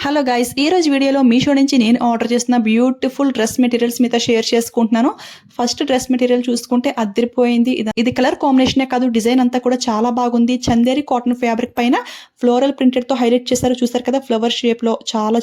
Hello guys, ఈ రోజు వీడియోలో మీషో నుంచి నేను ఆర్డర్ చేసిన బ్యూటిఫుల్ డ్రెస్ మెటీరియల్స్ మీతో షేర్ చేసుకుంటున్నాను. ఫస్ట్ డ్రెస్ మెటీరియల్ చూసుకుంటే అదిరిపోయింది. ఇది కలర్ కాంబినేషనే కాదు, డిజైన్ అంతా కూడా చాలా బాగుంది. చందేరి కాటన్ ఫ్యాబ్రిక్ పైన ఫ్లోరల్ ప్రింటెడ్ తో హైలైట్ చేశారు. చూసారు కదా, ఫ్లవర్ షేప్ లో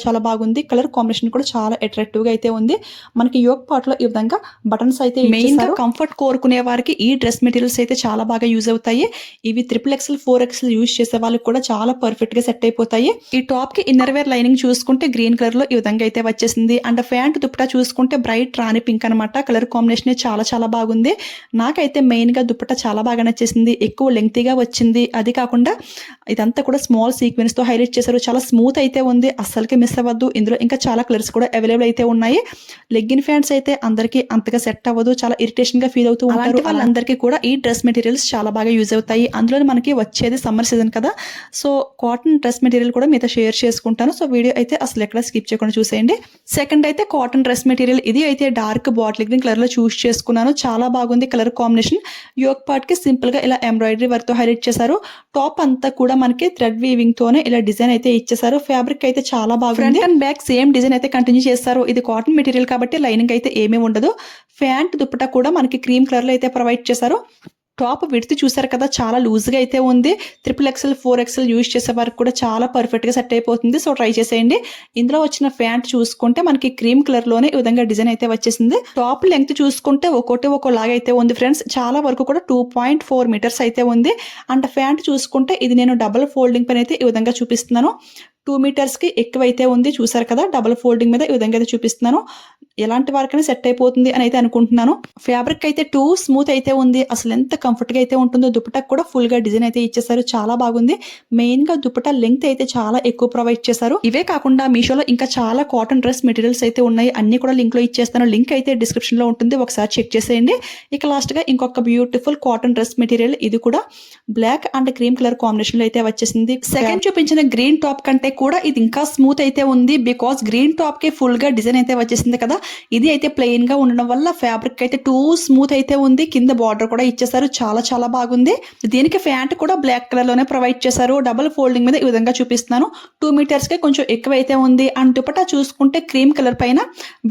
చాలా బాగుంది. కలర్ కాంబినేషన్ కూడా చాలా అట్రాక్టివ్ గా అయితే ఉంది. మనకి యోక్ పార్ట్ లో ఈ విధంగా బటన్స్ అయితే మెయిన్ గా కంఫర్ట్ కోరుకునే వారికి ఈ డ్రెస్ మెటీరియల్స్ అయితే చాలా బాగా యూజ్ అవుతాయి. ఇవి 3XL 4XL యూజ్ చేసే వాళ్ళకి కూడా చాలా పర్ఫెక్ట్ గా సెట్ అయిపోతాయి. ఈ టాప్ కి ఇన్నర్ వేర్ లైనింగ్ చూసుకుంటే గ్రీన్ కలర్ లో ఈ విధంగా అయితే వచ్చేసింది. అండ్ ప్యాంట్ దుప్పటా చూసుకుంటే బ్రైట్ రాణి పింక్ అనమాట. కలర్ కాంబినేషన్ చాలా బాగుంది. నాకైతే మెయిన్ గా దుప్పటా చాలా బాగా నచ్చేసింది. ఎక్కువ లెంగ్తీగా వచ్చింది. అది కాకుండా ఇదంతా కూడా స్మాల్ సీక్వెన్స్ తో హైలైట్ చేశారు. చాలా స్మూత్ అయితే ఉంది, అస్సలకి మిస్ అవ్వద్దు. ఇందులో ఇంకా చాలా కలర్స్ కూడా అవైలబుల్ అయితే ఉన్నాయి. లెగ్గిన్ ప్యాంట్స్ అయితే అందరికీ అంతగా సెట్ అవ్వదు, చాలా ఇరిటేషన్ గా ఫీల్ అవుతూ ఉంటారు. వాళ్ళందరికీ కూడా ఈ డ్రెస్ మెటీరియల్స్ చాలా బాగా యూజ్ అవుతాయి. అందులో మనకి వచ్చేది సమ్మర్ సీజన్ కదా, సో కాటన్ డ్రెస్ మెటీరియల్ కూడా మీతో షేర్ చేసుకుంటాను. సో వీడియో అయితే అసలు ఎక్కడ స్కిప్ చేయకుండా చూసేయండి. సెకండ్ అయితే కాటన్ డ్రెస్ మెటీరియల్. ఇది అయితే డార్క్ బాటిల్ గ్రీన్ కలర్ లో చూస్ చేసుకున్నాను. చాలా బాగుంది కలర్ కాంబినేషన్. యోక్ పార్ట్ కి సింపుల్ గా ఇలా ఎంబ్రాయిడరీ వర్క్ తో హైలైట్ చేశారు. టాప్ అంతా కూడా మనకి థ్రెడ్ వీవింగ్ తోనే ఇలా డిజైన్ అయితే ఇచ్చేసారు. ఫ్యాబ్రిక్ అయితే చాలా బాగుంది. Front and back same design అయితే కంటిన్యూ చేస్తారు. ఇది కాటన్ మెటీరియల్ కాబట్టి లైనింగ్ అయితే ఏమీ ఉండదు. ప్యాంట్ దుప్పటా కూడా మనకి క్రీమ్ కలర్ లో అయితే ప్రొవైడ్ చేశారు. టాప్ విడ్త్ చూసారు కదా, చాలా లూజ్గా అయితే ఉంది. 3XL 4XL యూజ్ చేసే వరకు కూడా చాలా పర్ఫెక్ట్గా సెట్ అయిపోతుంది. సో ట్రై చేసేయండి. ఇందులో వచ్చిన ప్యాంట్ చూసుకుంటే మనకి క్రీమ్ కలర్లోనే ఈ విధంగా డిజైన్ అయితే వచ్చేసింది. టాప్ లెంగ్త్ చూసుకుంటే ఒక్కోలాగా అయితే ఉంది ఫ్రెండ్స్. చాలా వరకు కూడా 2.4 మీటర్స్ అయితే ఉంది. అండ్ ప్యాంట్ చూసుకుంటే ఇది నేను డబుల్ ఫోల్డింగ్ పైన అయితే ఈ విధంగా చూపిస్తున్నాను. 2 మీటర్స్కి ఎక్కువైతే ఉంది. చూసారు కదా, డబుల్ ఫోల్డింగ్ మీద ఈ విధంగా అయితే చూపిస్తున్నాను. ఎలాంటి వారికైనా సెట్ అయిపోతుంది అని అయితే అనుకుంటున్నాను. ఫ్యాబ్రిక్ అయితే టూ స్మూత్ అయితే ఉంది. అసలు ఎంత కంఫర్ట్గా అయితే ఉంటుందో. దుపట్టా కూడా ఫుల్గా డిజైన్ అయితే ఇచ్చేసారు. చాలా బాగుంది. మెయిన్గా దుపట్టా లెంగ్త్ అయితే చాలా ఎక్కువ ప్రొవైడ్ చేశారు. ఇవే కాకుండా మీషోలో ఇంకా చాలా కాటన్ డ్రెస్ మెటీరియల్స్ అయితే ఉన్నాయి. అన్ని కూడా లింక్లో ఇచ్చేస్తాను. లింక్ అయితే డిస్క్రిప్షన్లో ఉంటుంది, ఒకసారి చెక్ చేసేయండి. ఇక లాస్ట్గా ఇంకొక బ్యూటిఫుల్ కాటన్ డ్రెస్ మెటీరియల్. ఇది కూడా బ్లాక్ అండ్ క్రీమ్ కలర్ కాంబినేషన్లో అయితే వచ్చేసింది. సెకండ్ చూపించిన గ్రీన్ టాప్ కంటే కూడా ఇది ఇంకా స్మూత్ అయితే ఉంది. బికాస్ గ్రీన్ టాప్ కి ఫుల్ గా డిజైన్ అయితే వచ్చేసింది కదా. ఇది అయితే ప్లెయిన్ గా ఉండడం వల్ల ఫ్యాబ్రిక్ అయితే టూ స్మూత్ అయితే ఉంది. కింద బార్డర్ కూడా ఇచ్చేసారు. చాలా బాగుంది. దీనికి ప్యాంట్ కూడా బ్లాక్ కలర్ లోనే ప్రొవైడ్ చేశారు. డబుల్ ఫోల్డింగ్ మీద ఈ విధంగా చూపిస్తున్నాను. 2 మీటర్స్ కి కొంచెం ఎక్కువ అయితే ఉంది. అండ్ దుపట్టా చూసుకుంటే క్రీమ్ కలర్ పైన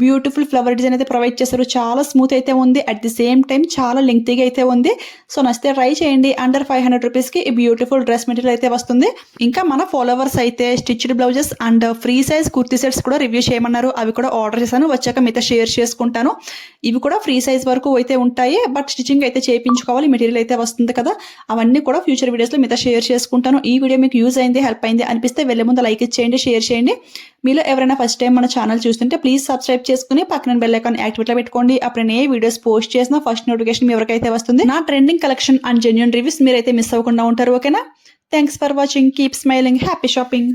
బ్యూటిఫుల్ ఫ్లవర్ డిజైన్ అయితే ప్రొవైడ్ చేశారు. చాలా స్మూత్ అయితే ఉంది. అట్ ది సేమ్ టైం చాలా లెంగ్తీగా అయితే ఉంది. సో నచ్చితే ట్రై చేయండి. అండర్ 500 రూపీస్ కి ఈ బ్యూటిఫుల్ డ్రెస్ మెటీరియల్ అయితే వస్తుంది. ఇంకా మన ఫాలోవర్స్ అయితే stitched blouses and free size kurti sets కూడా రివ్యూ చేయమన్నారు. అవి కూడా ఆర్డర్ చేశాను. వచ్చాక మీతో షేర్ చేసుకుంటాను. ఇవి కూడా ఫ్రీ సైజ్ వరకు అయితే ఉంటాయి. బట్ స్టిచ్చింగ్ అయితే చేయించుకోవాలి. మెటీరియల్ అయితే వస్తుంది కదా. అవన్నీ కూడా ఫ్యూచర్ వీడియోస్ లో మీతో షేర్ చేసుకుంటాను. ఈ వీడియో మీకు యూజ్ అయింది, హెల్ప్ అయింది అనిపిస్తే వెళ్ళే ముందు లైక్ ఇచ్చేయండి, షేర్ చేయండి. మీలో ఎవరైనా ఫస్ట్ టైం మన ఛానల్ చూస్తుంటే ప్లీజ్ సబ్స్క్రైబ్ చేసుకుని పక్కన బెల్ ఐకాన్ యాక్టివేట్ లో పెట్టుకోండి. అప్పుడు నేను ఏ వీడియోస్ పోస్ట్ చేసినా ఫస్ట్ నోటిఫికేషన్ మీ ఎవరికైతే వస్తుంది. నా trending collection and genuine reviews మీరైతే మిస్ అవ్వకుండా ఉంటారు. ఓకేనా? Thanks for watching. Keep smiling. Happy shopping.